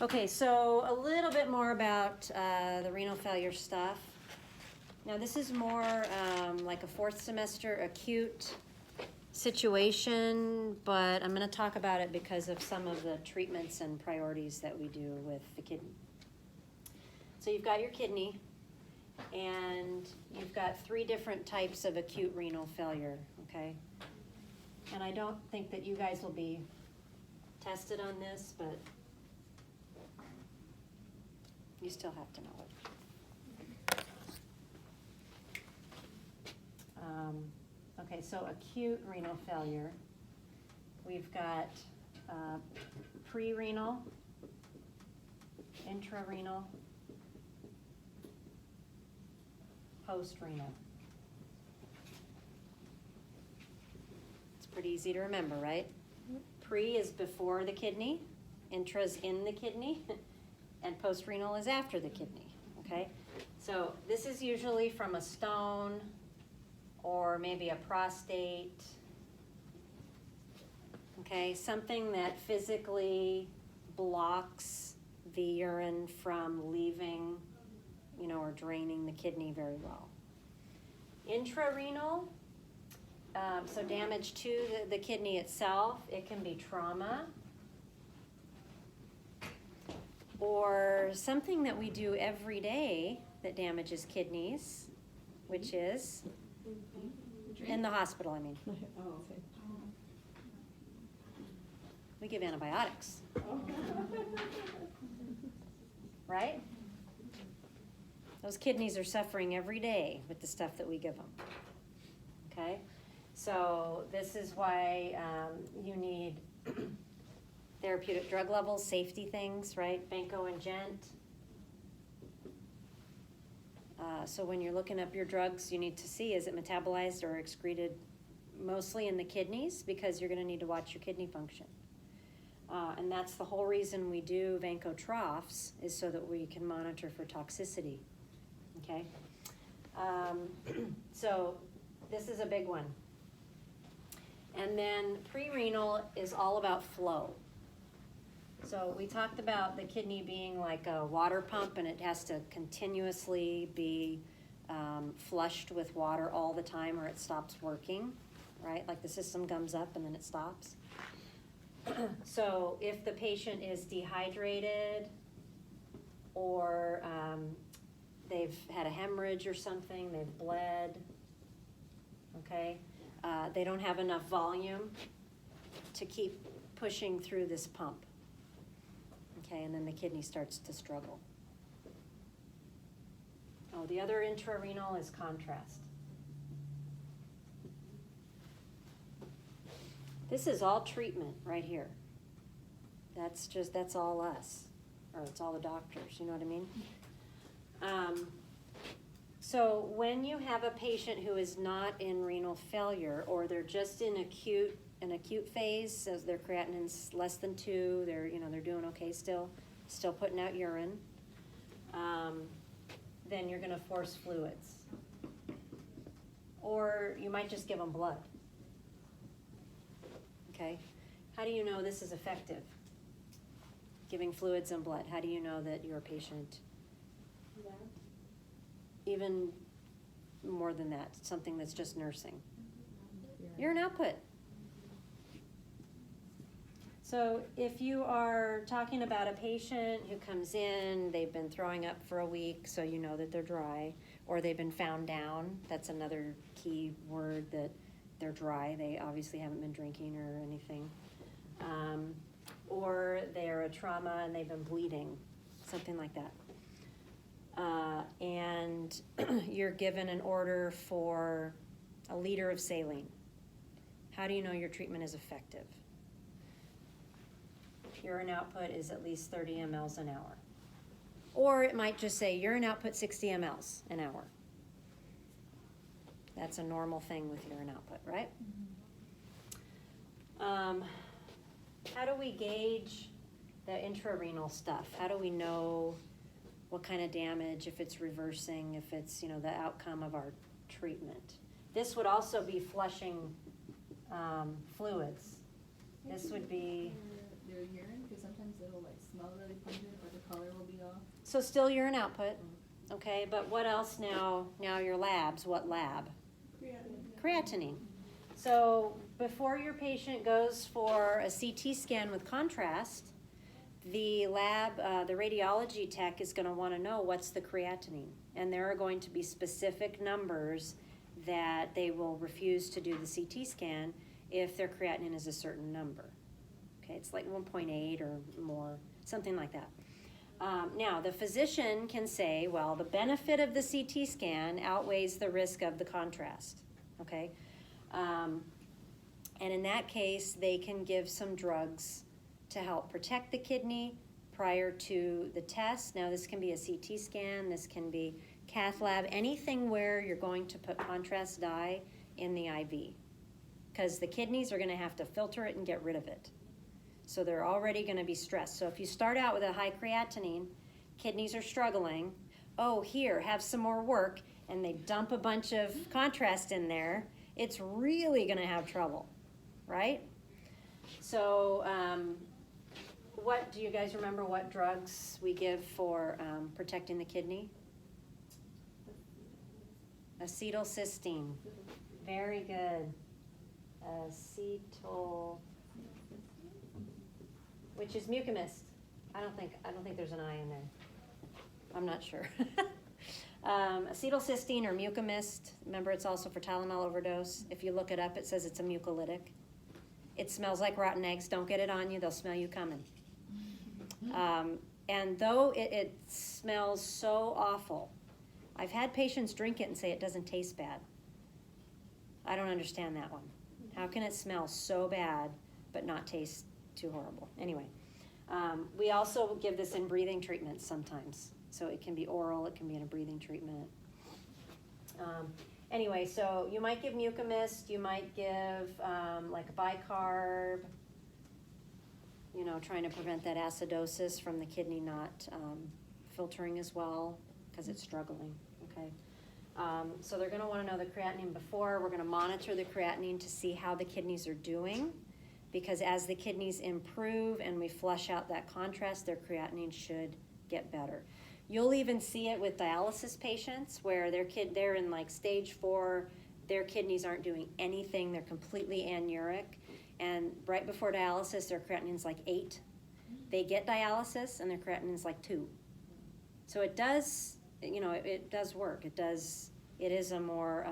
Okay, so a little bit more about the renal failure stuff. Now this is more like a fourth semester acute situation, but I'm going to talk about it because of some of the treatments and priorities that we do with the kidney. So you've got your kidney, and you've got 3 different types of acute renal failure, okay? And I don't think that you guys will be tested on this, but you still have to know it. Okay, so acute renal failure. We've got pre-renal, intrarenal, post-renal. It's pretty easy to remember, right? Pre is before the kidney, intra is in the kidney, and post-renal is after the kidney, okay? So this is usually from a stone or maybe a prostate, okay? Something that physically blocks the urine from leaving, or draining the kidney very well. Intrarenal, so damage to the kidney itself. It can be trauma or something that we do every day that damages kidneys, which is in the hospital, I mean. Oh, okay. We give antibiotics, right? Those kidneys are suffering every day with the stuff that we give them, okay? So this is why you need therapeutic drug levels, safety things, right? Vanco and Gent. So when you're looking up your drugs, you need to see, is it metabolized or excreted mostly in the kidneys? Because you're going to need to watch your kidney function. And that's the whole reason we do Vanco troughs, is so that we can monitor for toxicity, okay? So this is a big one. And then pre-renal is all about flow. So we talked about the kidney being like a water pump, and it has to continuously be flushed with water all the time or it stops working, right? Like the system gums up and then it stops. So if the patient is dehydrated or they've had a hemorrhage or something, they've bled, okay? They don't have enough volume to keep pushing through this pump. Okay, and then the kidney starts to struggle. Oh, the other intrarenal is contrast. This is all treatment right here. That's all us, or it's all the doctors, you know what I mean? So when you have a patient who is not in renal failure, or they're just in an acute phase, so their creatinine's less than 2, they're doing okay still putting out urine, then you're going to force fluids. Or you might just give them blood. Okay? How do you know this is effective? Giving fluids and blood. How do you know that your patient, even more than that, something that's just nursing? Urine output. So if you are talking about a patient who comes in, they've been throwing up for a week, so you know that they're dry, or they've been found down, that's another key word, that they're dry, they obviously haven't been drinking or anything. Or they're a trauma and they've been bleeding, something like that. And you're given an order for a liter of saline. How do you know your treatment is effective? Urine output is at least 30 mLs an hour. Or it might just say urine output 60 mLs an hour. That's a normal thing with urine output, right? How do we gauge the intrarenal stuff? How do we know what kind of damage, if it's reversing, if it's, the outcome of our treatment? This would also be flushing fluids. This would be... Their urine, because sometimes the it'll like smell really pungent, or the color will be off. So still urine output, okay, but what else now? Now your labs, what lab? Creatinine. So before your patient goes for a CT scan with contrast, the lab, the radiology tech is going to want to know what's the creatinine. And there are going to be specific numbers that they will refuse to do the CT scan if their creatinine is a certain number. Okay, it's like 1.8 or more, something like that. Now, the physician can say, well, the benefit of the CT scan outweighs the risk of the contrast, okay? And in that case, they can give some drugs to help protect the kidney prior to the test. Now, this can be a CT scan, this can be cath lab, anything where you're going to put contrast dye in the IV, because the kidneys are going to have to filter it and get rid of it. So they're already going to be stressed. So if you start out with a high creatinine, kidneys are struggling, oh, here, have some more work, and they dump a bunch of contrast in there, it's really going to have trouble, right? So what do you guys remember what drugs we give for protecting the kidney? Acetylcysteine. Very good. Which is mucomist. I don't think there's an I in there. I'm not sure. Acetylcysteine or mucomist. Remember, it's also for Tylenol overdose. If you look it up, it says it's a mucolytic. It smells like rotten eggs. Don't get it on you. They'll smell you coming. And though it smells so awful, I've had patients drink it and say it doesn't taste bad. I don't understand that one. How can it smell so bad but not taste too horrible? Anyway, we also give this in breathing treatments sometimes. So it can be oral, it can be in a breathing treatment. Anyway, so you might give mucomist, you might give like a bicarb, you know, trying to prevent that acidosis from the kidney not filtering as well because it's struggling, okay? So they're going to want to know the creatinine before. We're going to monitor the creatinine to see how the kidneys are doing, because as the kidneys improve and we flush out that contrast, their creatinine should get better. You'll even see it with dialysis patients where they're in like stage 4, their kidneys aren't doing anything, they're completely anuric, and right before dialysis, their creatinine's like 8. They get dialysis and their creatinine's like 2. So it does, you know, it does work. It is a more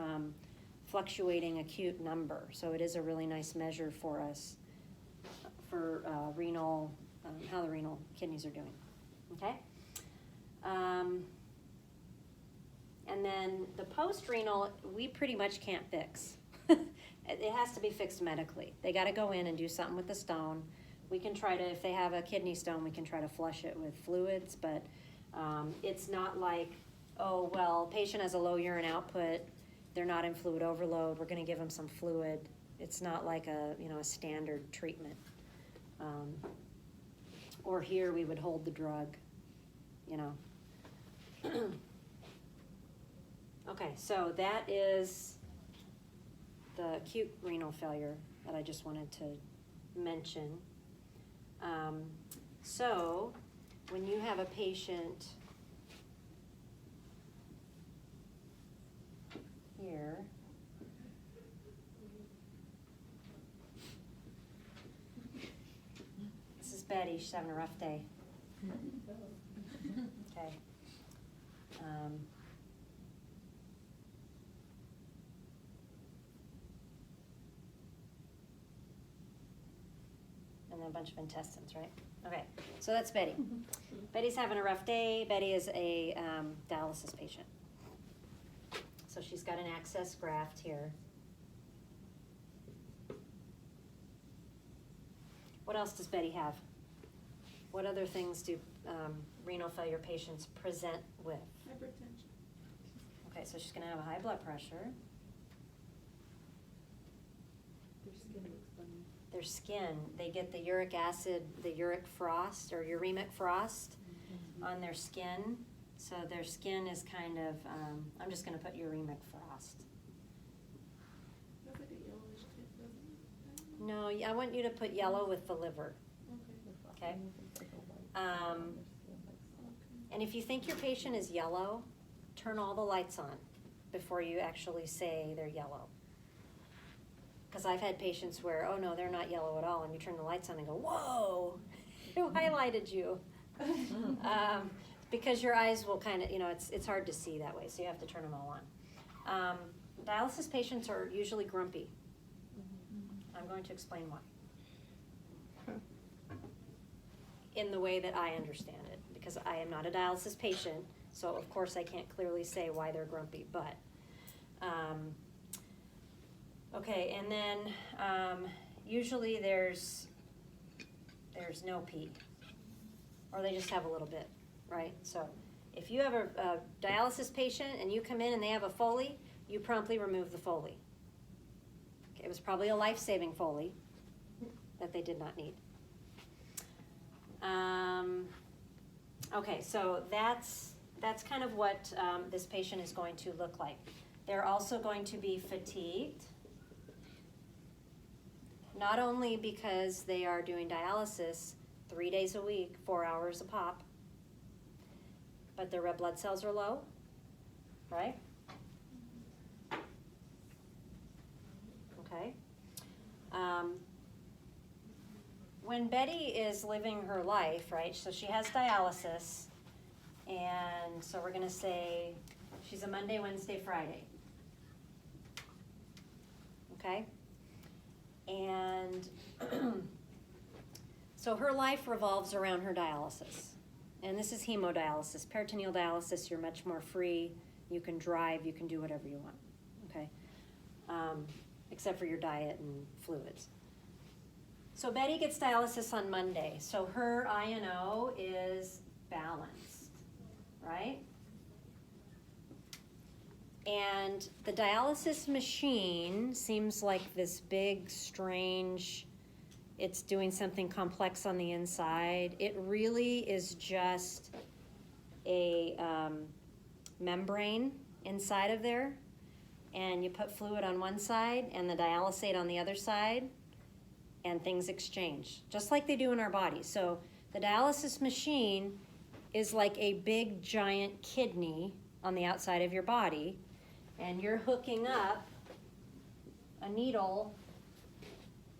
fluctuating acute number. So it is a really nice measure for us for renal, how the renal kidneys are doing, okay? And then the post-renal, we pretty much can't fix. It has to be fixed medically. They got to go in and do something with the stone. We can try to, if they have a kidney stone, we can try to flush it with fluids, but it's not like, oh, well, patient has a low urine output, they're not in fluid overload, we're going to give them some fluid. It's not like a standard treatment. Or here we would hold the drug, you know. Okay, so that is the acute renal failure that I just wanted to mention. So when you have a patient here, this is Betty, she's having a rough day. Okay. And then a bunch of intestines, right? Okay, so that's Betty. Betty's having a rough day. Betty is a dialysis patient. So she's got an access graft here. What else does Betty have? What other things do renal failure patients present with? Hypertension. Okay, so she's going to have a high blood pressure. Their skin looks funny. Their skin, they get the uric acid, the uric frost or uremic frost on their skin. So their skin is kind of, I'm just going to put uremic frost. That's like a yellowish tint, doesn't it? No, I want you to put yellow with the liver. Okay. Okay? And if you think your patient is yellow, turn all the lights on before you actually say they're yellow. Because I've had patients where, oh no, they're not yellow at all, and you turn the lights on and go, whoa, who highlighted you? Because your eyes will kind of, it's hard to see that way, so you have to turn them all on. Dialysis patients are usually grumpy. I'm going to explain why. In the way that I understand it, because I am not a dialysis patient, so of course I can't clearly say why they're grumpy, but, okay, and then usually there's no pee, or they just have a little bit, right? So if you have a dialysis patient and you come in and they have a Foley, you promptly remove the Foley. Okay, it was probably a life-saving Foley that they did not need. Okay, so that's kind of what this patient is going to look like. They're also going to be fatigued, not only because they are doing dialysis 3 days a week, 4 hours a pop, but their red blood cells are low, right? Okay. When Betty is living her life, right, so she has dialysis, and so we're gonna say she's a Monday, Wednesday, Friday. Okay? And so her life revolves around her dialysis. And this is hemodialysis. Peritoneal dialysis, you're much more free. You can drive, you can do whatever you want, okay? Except for your diet and fluids. So Betty gets dialysis on Monday. So her I&O is balanced, right? And the dialysis machine seems like this big, strange, it's doing something complex on the inside. It really is just a membrane inside of there. And you put fluid on one side and the dialysate on the other side, and things exchange, just like they do in our body. So the dialysis machine is like a big, giant kidney on the outside of your body, and you're hooking up a needle.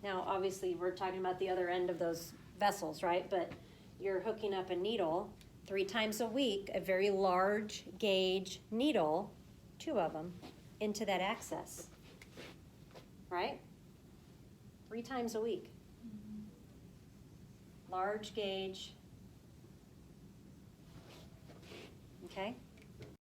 Now, obviously, we're talking about the other end of those vessels, right? But you're hooking up a needle 3 times a week, a very large gauge needle, 2 of them, into that access, right? 3 times a week. Large gauge. Okay?